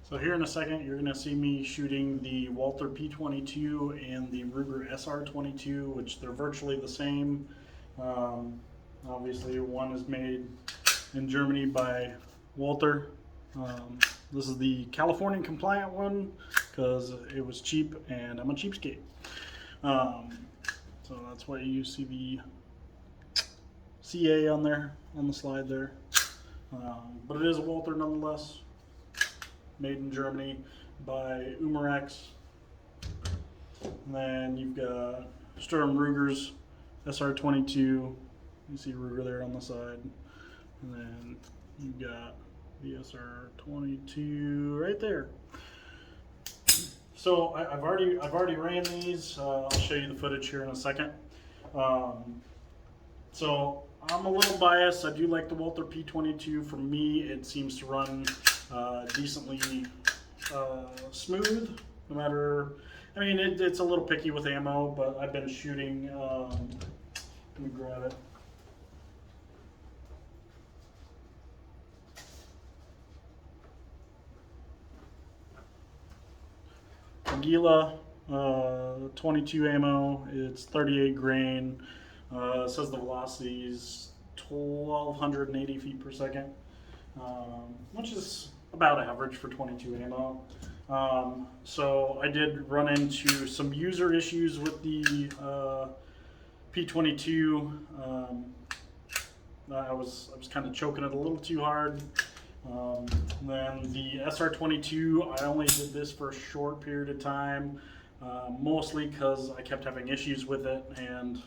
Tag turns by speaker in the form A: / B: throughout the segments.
A: So here in a second, you're going to see me shooting the Walther P22 and the Ruger SR22, which they're virtually the same. Obviously, one is made in Germany by Walther. This is the Californian compliant one because it was cheap and I'm a cheapskate. So that's why you see the CA on there, on the slide there. But it is a Walther nonetheless. Made in Germany by Umarex. And then you've got Sturm Ruger's SR22. You see Ruger there on the side. And then you've got the SR22 right there. So I've already ran these. I'll show you the footage here in a second. So I'm a little biased. I do like the Walther P22. For me, it seems to run decently smooth, no matter, I mean, it's a little picky with ammo, but I've been shooting, let me grab it. Gila 22 ammo, it's 38 grain, it says the velocity is 1,280 feet per second, which is about average for 22 ammo. So I did run into some user issues with the P22. I was kind of choking it a little too hard. Then the SR22, I only did this for a short period of time, mostly because I kept having issues with it, and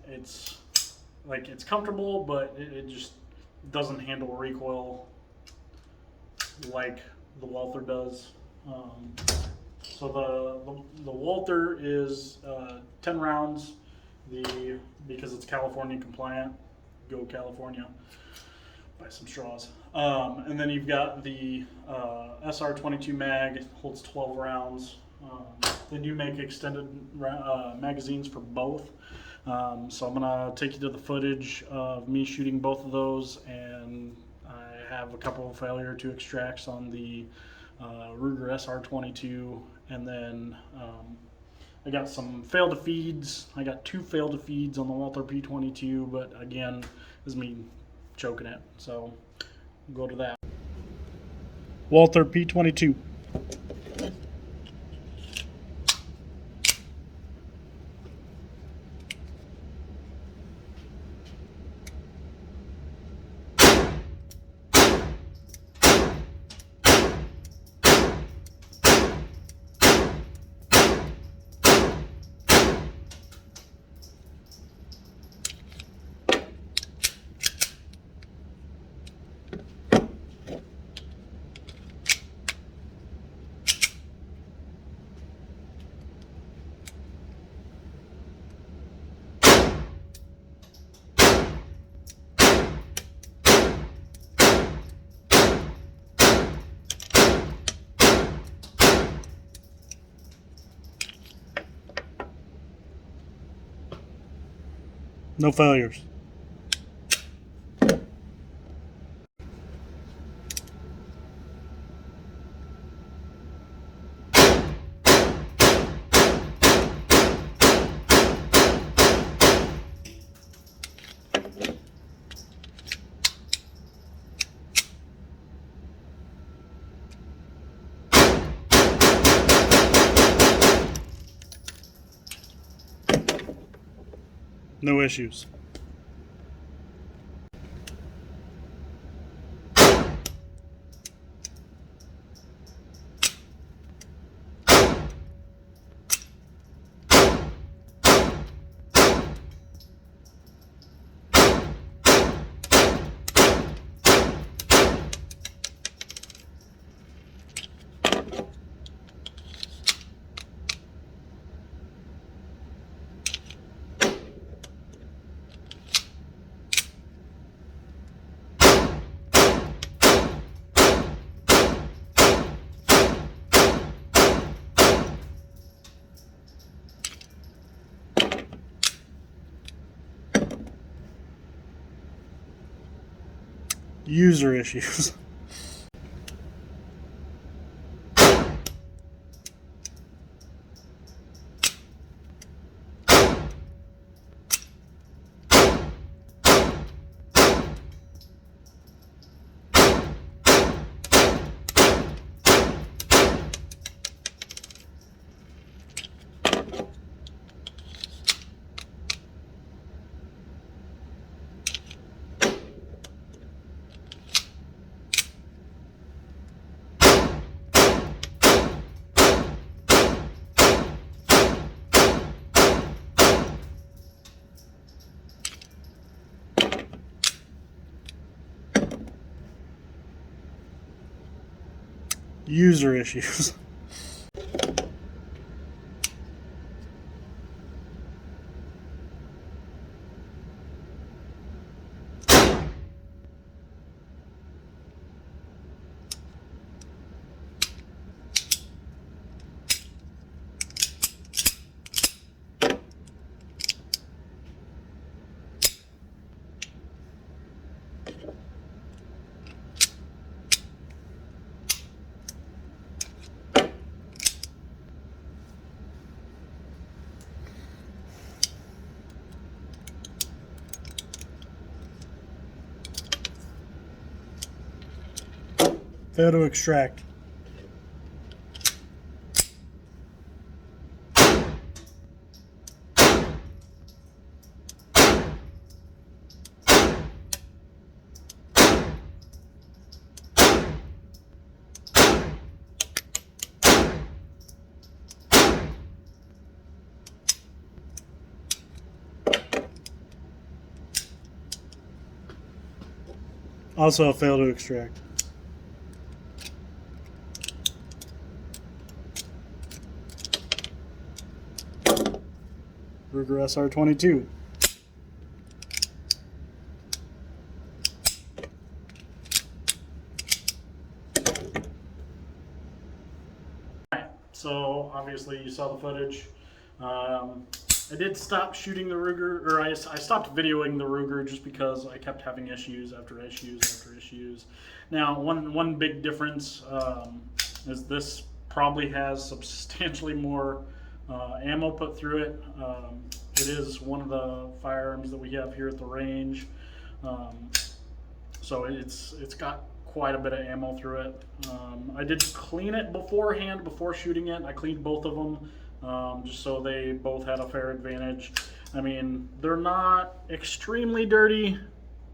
A: it's like, it's comfortable, but it just doesn't handle recoil like the Walther does. So the Walther is 10 rounds, because it's California compliant. Go California, buy some straws. And then you've got the SR22 mag, holds 12 rounds. They do make extended magazines for both. So I'm gonna take you to the footage of me shooting both of those, and I have a couple of failure to extracts on the Ruger SR22, and then I got some fail to feeds. I got 2 fail to feeds on the Walther P22, but again, this is me choking it. So go to that. Walther P22. No failures. No issues. User issues. user issues. Fail to extract. Also a fail to extract. Ruger SR22. So obviously you saw the footage. I did stop shooting the Ruger, or I stopped videoing the Ruger just because I kept having issues after issues after issues. Now, one big difference is this probably has substantially more ammo put through it. It is one of the firearms that we have here at the range, so it's got quite a bit of ammo through it. I did clean it beforehand, before shooting it. I cleaned both of them. Just so they both had a fair advantage. I mean, they're not extremely dirty.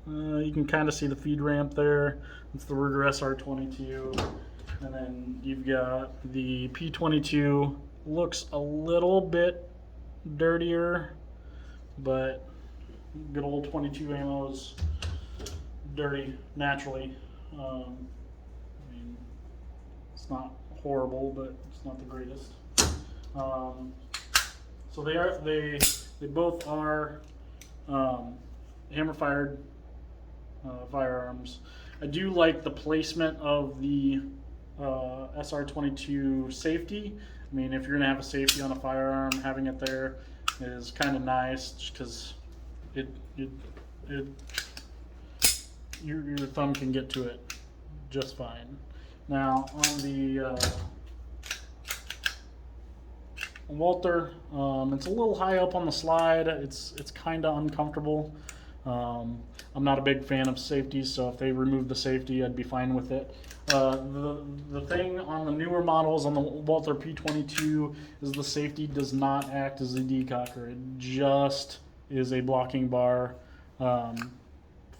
A: You can kind of see the feed ramp there. It's the Ruger SR22. And then you've got the P22. Looks a little bit dirtier, but good old 22 ammo's dirty naturally. I mean, it's not horrible, but it's not the greatest. So they both are hammer fired firearms. I do like the placement of the SR22 safety. I mean, if you're gonna have a safety on a firearm, having it there is kind of nice, just because your thumb can get to it just fine. Now on the Walther, it's a little high up on the slide. It's kind of uncomfortable. I'm not a big fan of safeties, so if they remove the safety, I'd be fine with it. The thing on the newer models on the Walther P22 is the safety does not act as a decocker. It just is a blocking bar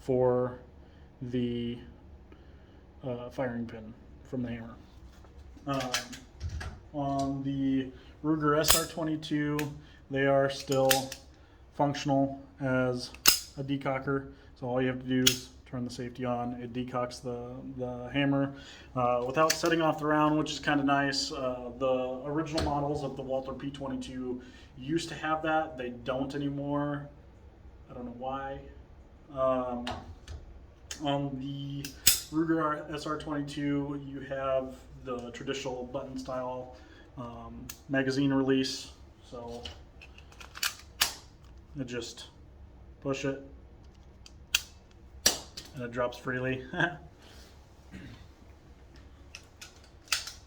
A: for the firing pin from the hammer. On the Ruger SR22, they are still functional as a decocker. So all you have to do is turn the safety on. It decocks the hammer without setting off the round, which is kind of nice. The original models of the Walther P22 used to have that. They don't anymore. I don't know why. On the Ruger SR22, you have the traditional button style magazine release, so I just push it and it drops freely.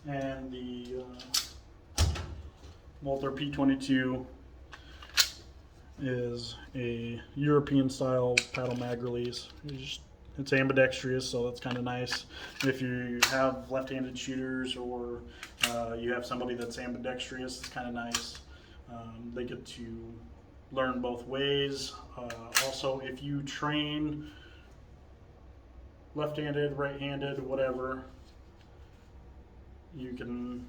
A: And the Walther P22 is a European style paddle mag release. It's ambidextrous, so that's kind of nice. If you have left-handed shooters, or you have somebody that's ambidextrous, it's kind of nice. They get to learn both ways. Also, if you train left-handed, right-handed, whatever, you can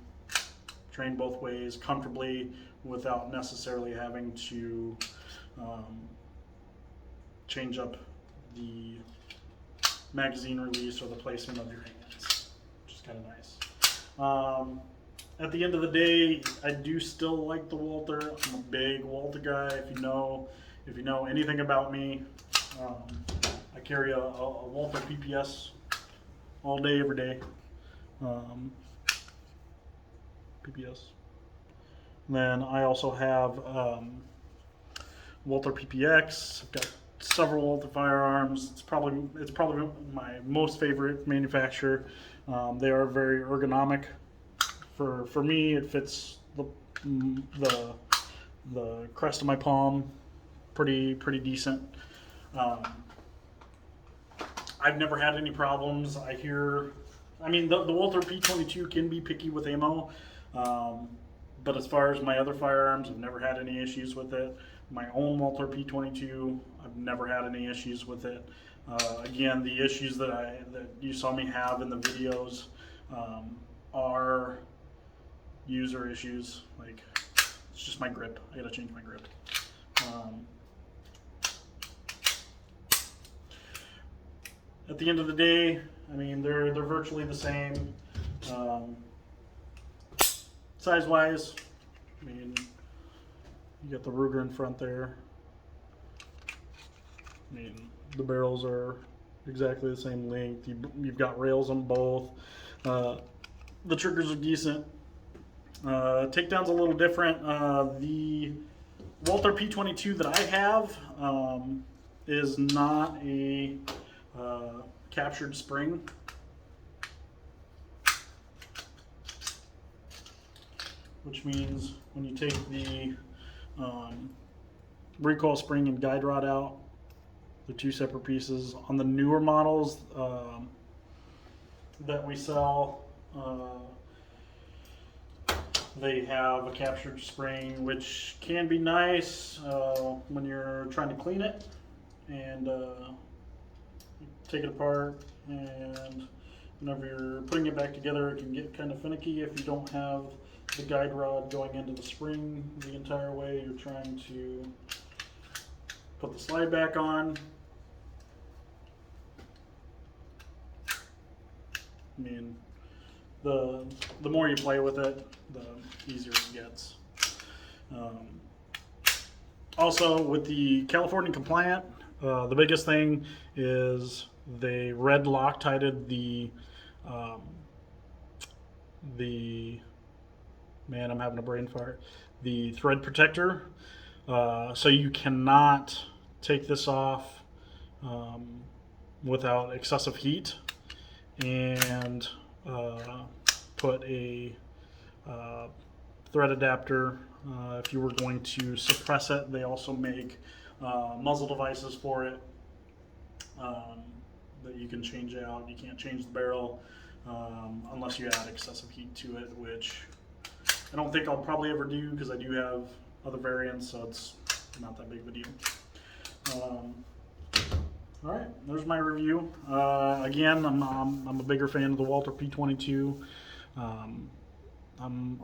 A: train both ways comfortably without necessarily having to change up the magazine release or the placement of your hands, which is kind of nice. At the end of the day, I do still like the Walther. I'm a big Walther guy. If you know anything about me, I carry a Walther PPS all day, every day. PPS. And then I also have Walther PPX. I've got several Walther firearms. It's probably my most favorite manufacturer. They are very ergonomic. For me, it fits the crest of my palm pretty decent. I've never had any problems. I mean, the Walther P22 can be picky with ammo, but as far as my other firearms, I've never had any issues with it. My own Walther P22, I've never had any issues with it. Again, the issues that you saw me have in the videos are user issues. Like, it's just my grip. I gotta change my grip. At the end of the day, I mean, they're virtually the same. Size-wise, I mean, you got the Ruger in front there. I mean, the barrels are exactly the same length. You've got rails on both. The triggers are decent. Takedown's a little different. The Walther P22 that I have is not a captured spring. Which means when you take the recoil spring and guide rod out, the two separate pieces. On the newer models that we sell, they have a captured spring, which can be nice when you're trying to clean it and take it apart, and whenever you're putting it back together, it can get kind of finicky if you don't have the guide rod going into the spring the entire way you're trying to put the slide back on. I mean, the more you play with it, the easier it gets. Also, with the California compliant, the biggest thing is they red Loctited the man, I'm having a brain fart. The thread protector, so you cannot take this off without excessive heat, and put a thread adapter if you were going to suppress it. They also make muzzle devices for it that you can change out. You can't change the barrel unless you add excessive heat to it, which I don't think I'll probably ever do because I do have other variants, so it's not that big of a deal. Alright, there's my review. Again, I'm a bigger fan of the Walther P22. I'm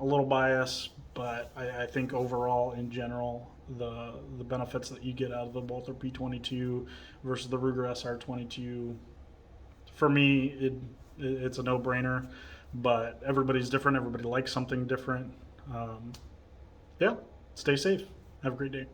A: a little biased, but I think overall, in general, the benefits that you get out of the Walther P22 versus the Ruger SR22, for me, it's a no-brainer. But everybody's different. Everybody likes something different. Yeah, stay safe. Have a great day.